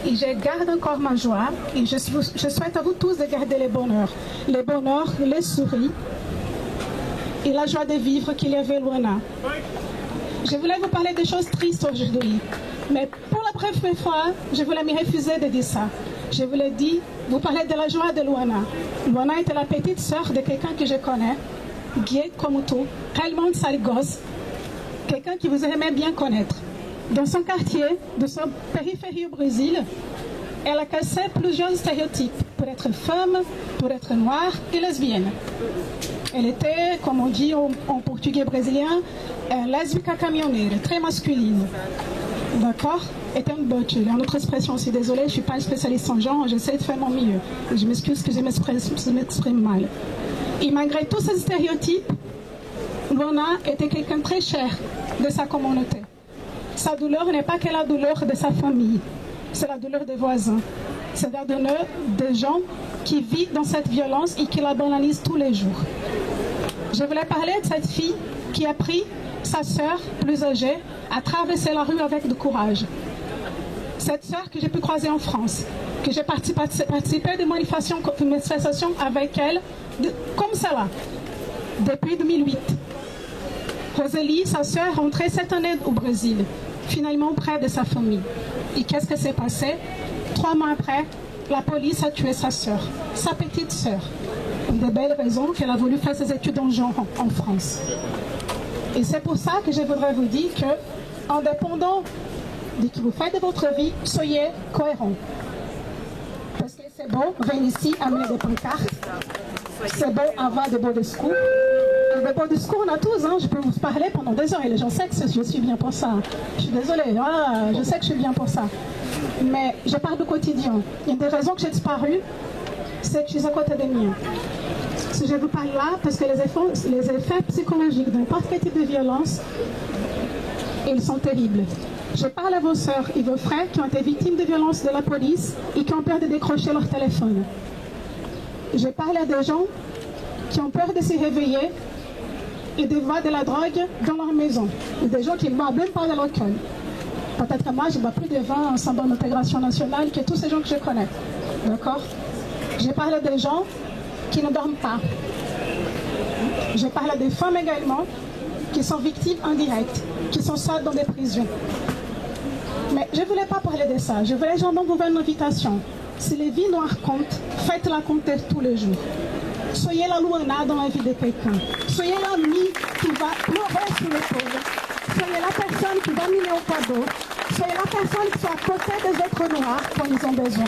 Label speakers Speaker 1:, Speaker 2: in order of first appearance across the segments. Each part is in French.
Speaker 1: Et je garde encore ma joie. Et je souhaite à vous tous de garder les bonheurs, les souris et la joie de vivre qu'il y avait Luana. Je voulais vous parler des choses tristes aujourd'hui. Mais pour la première fois, je voulais me refuser de dire ça. Je voulais dire, vous parlez de la joie de Luana. Luana était la petite sœur de quelqu'un que je connais, gay comme tout, Raymond Sarigos, quelqu'un qui vous aimerait bien connaître. Dans son quartier, de son périphérie au Brésil, elle a cassé plusieurs stéréotypes pour être femme, pour être noire et lesbienne. Elle était, comme on dit en portugais brésilien, lésbica caminhoneira, très masculine. D'accord? Était une butch. Une autre expression aussi, désolée, je ne suis pas spécialiste en genre, j'essaie de faire mon mieux. Je m'excuse que je m'exprime mal. Et malgré tous ces stéréotypes, Luana était quelqu'un de très cher de sa communauté. Sa douleur n'est pas que la douleur de sa famille, c'est la douleur des voisins. C'est la douleur des gens qui vivent dans cette violence et qui la banalisent tous les jours. Je voulais parler de cette fille qui a pris sa sœur plus âgée à traverser la rue avec du courage. Cette sœur que j'ai pu croiser en France, que j'ai participé à des manifestations avec elle, comme cela, depuis 2008. Rosalie, sa sœur, est rentrée cette année au Brésil, finalement près de sa famille. Et qu'est-ce qui s'est passé? 3 mois après, la police a tué sa sœur, sa petite sœur. Une des belles raisons qu'elle a voulu faire ses études en genre en France. Et c'est pour ça que je voudrais vous dire que, indépendant de ce que vous faites de votre vie, soyez cohérents. Parce que c'est beau, venir ici, amener des pancartes. C'est beau avoir de beaux discours. Et de beaux discours, on a tous, hein. Je peux vous parler pendant des heures et les gens savent que je suis bien pour ça. Je suis désolée, je sais que je suis bien pour ça. Mais je parle du quotidien. Il y a des raisons que j'ai disparu, c'est que je suis à côté des miens. Si je vous parle là, parce que les effets psychologiques de n'importe quel type de violence, ils sont terribles. Je parle à vos sœurs et vos frères qui ont été victimes de violences de la police et qui ont peur de décrocher leur téléphone. Je parle à des gens qui ont peur de se réveiller et de voir de la drogue dans leur maison. Et des gens qui ne boivent même pas de l'alcool. Peut-être que moi, je bois plus de vin ensemble en intégration nationale que tous ces gens que je connais. D'accord? Je parle à des gens qui ne dorment pas. Je parle à des femmes également qui sont victimes indirectes, qui sont seules dans des prisons. Mais je ne voulais pas parler de ça. Je voulais simplement vous faire une invitation. Si les vies noires comptent, faites-la compter tous les jours. Soyez la Luana dans la vie de quelqu'un. Soyez l'ami qui va pleurer sur l'épaule. Soyez la personne qui va miner au cadeau. Soyez la personne qui soit à côté des autres noirs quand ils ont besoin.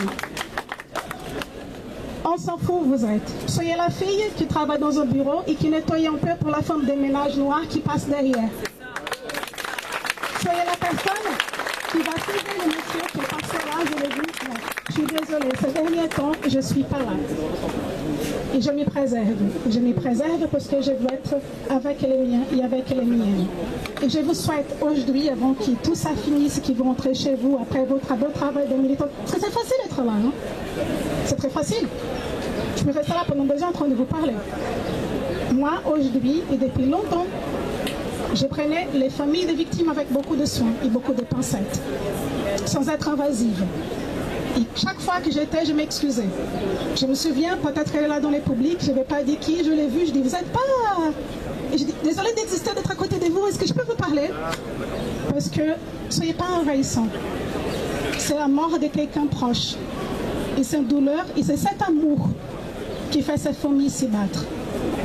Speaker 1: On s'en fout, vous êtes. Soyez la fille qui travaille dans un bureau et qui nettoie un peu pour la femme de ménage noire qui passe derrière. Soyez la personne qui va suivre le monsieur qui est passé là, je l'ai vu. Je suis désolée, ces derniers temps, je ne suis pas là. Et je m'y préserve. Je m'y préserve parce que je veux être avec les miens et avec les miennes. Et je vous souhaite aujourd'hui, avant que tout ça finisse, qu'ils vont rentrer chez vous après votre beau travail de militant. Parce que c'est facile d'être là, non? C'est très facile. Je peux rester là pendant 2 ans en train de vous parler. Moi, aujourd'hui, et depuis longtemps, je prenais les familles des victimes avec beaucoup de soins et beaucoup de pincettes, sans être invasive. Et chaque fois que j'étais, je m'excusais. Je me souviens, peut-être qu'elle est là dans les publics, je ne vais pas dire qui, je l'ai vu, je dis, vous n'êtes pas... Et je dis, désolée d'exister, d'être à côté de vous, est-ce que je peux vous parler? Parce que, soyez pas envahissants. C'est la mort de quelqu'un proche. Et c'est une douleur, et c'est cet amour qui fait cette famille s'y battre.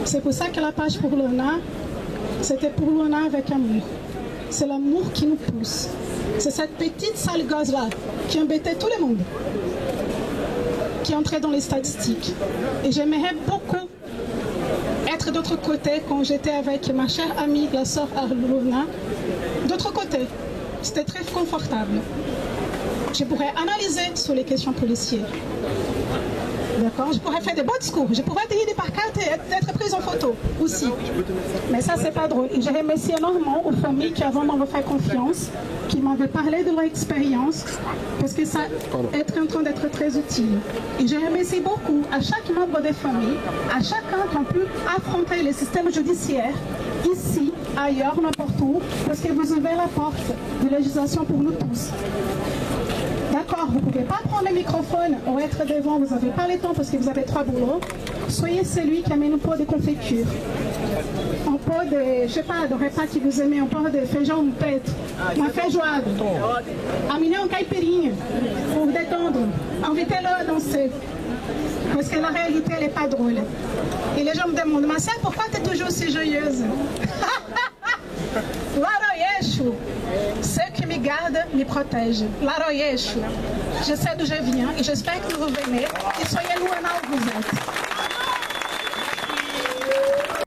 Speaker 1: C'est pour ça que la page pour Luana, c'était pour Luana avec amour. C'est l'amour qui nous pousse. C'est cette petite sale gosse-là qui embêtait tout le monde, qui entrait dans les statistiques. Et j'aimerais beaucoup être d'autre côté quand j'étais avec ma chère amie, la sœur Luana. D'autre côté, c'était très confortable. Je pourrais analyser sur les questions policières. D'accord? Je pourrais faire des beaux discours. Je pourrais tenir des pancartes et être prise en photo aussi. Mais ça, c'est pas drôle. Et je remercie énormément aux familles qui avant m'avaient fait confiance, qui m'avaient parlé de leur expérience, parce que ça est en train d'être très utile. Et je remercie beaucoup à chaque membre des familles, à chacun qui a pu affronter le système judiciaire, ici, ailleurs, n'importe où, parce que vous ouvrez la porte de législation pour nous tous. D'accord, vous ne pouvez pas pas prendre le microphone ou être devant, vous n'avez pas le temps parce que vous avez 3 boulots, soyez celui qui amène un pot de confiture. Un pot de, je sais pas, de repas que vous aimez, un pot de feijão preto, uma feijoada. Amenez un caipirinha pour détendre. Invitez-le à danser. Parce que la réalité, elle n'est pas drôle. Et les gens me demandent, ma sœur, pourquoi tu es toujours si joyeuse? Laroyeshu, ceux qui me gardent me protègent. Laroyeshu, je sais d'où je viens et j'espère que vous venez et soyez loin là où vous êtes.